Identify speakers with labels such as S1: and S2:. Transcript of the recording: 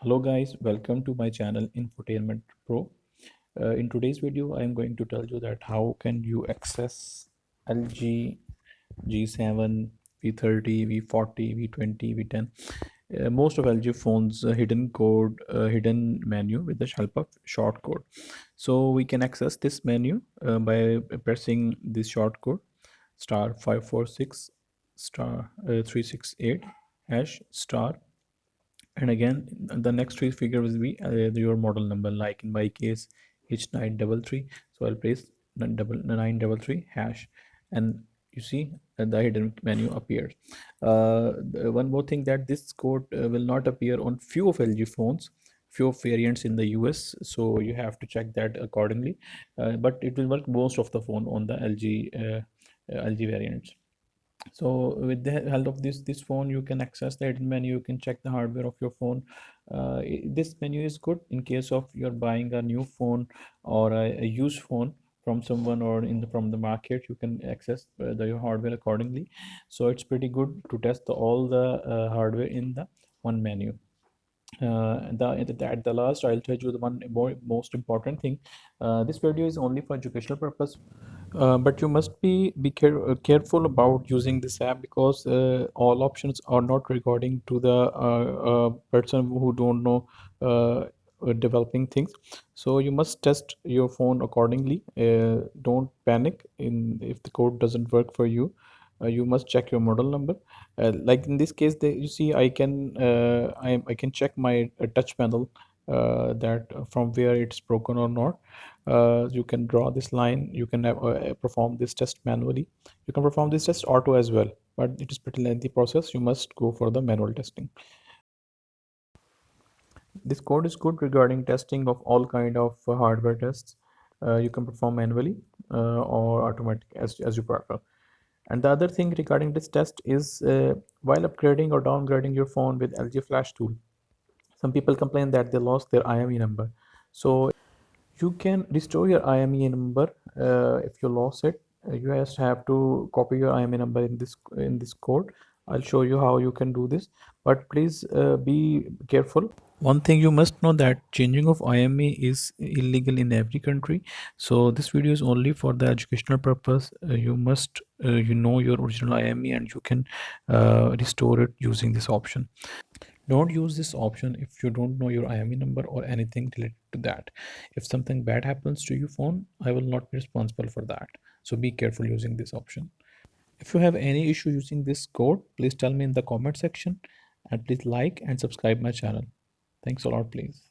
S1: Hello guys, welcome to my channel Infotainment Pro. In today's video, I am going to tell you that how can you access LG G7, V30, V40, V20, V10. Most of LG phones hidden code, hidden menu with the help of short code. So we can access this menu by pressing this short code star 546 star 368 hash star, and again the next three figure will be your model number, like in my case H933. So I'll press 933 hash, and you see the hidden menu appears. One more thing, that this code will not appear on few of LG phones, few of variants in the US, so you have to check that accordingly. But it will work most of the phone on the LG variants. So with the help of this phone, you can access the hidden menu, you can check the hardware of your phone. This menu is good in case of you're buying a new phone or a used phone from someone, or from the market. You can access your hardware accordingly. So it's pretty good to test all the hardware in the one menu. At the last, I'll tell you the most important thing. This video is only for educational purpose, but you must be careful about using this app, because all options are not regarding to the person who don't know developing things. So you must test your phone accordingly. Don't panic in if the code doesn't work for you. You must check your model number. Like in this case, you see I can check my touch panel, that from where it's broken or not. You can draw this line. You can perform this test manually. You can perform this test auto as well, but it is pretty lengthy process. You must go for the manual testing. This code is good regarding testing of all kind of hardware tests. You can perform manually or automatic, as you prefer. And the other thing regarding this test is, while upgrading or downgrading your phone with LG Flash tool, some people complain that they lost their IME number. So you can restore your IME number. If you lost it, you just have to copy your IME number in this code. I'll show you how you can do this, but please be careful. One thing you must know, that changing of IME is illegal in every country. So this video is only for the educational purpose. You must you know your original IME, and you can restore it using this option. Don't use this option if you don't know your IME number or anything related to that. If something bad happens to your phone, I will not be responsible for that. So be careful using this option. If you have any issue using this code, please tell me in the comment section, and please like and subscribe my channel. Thanks a lot, please.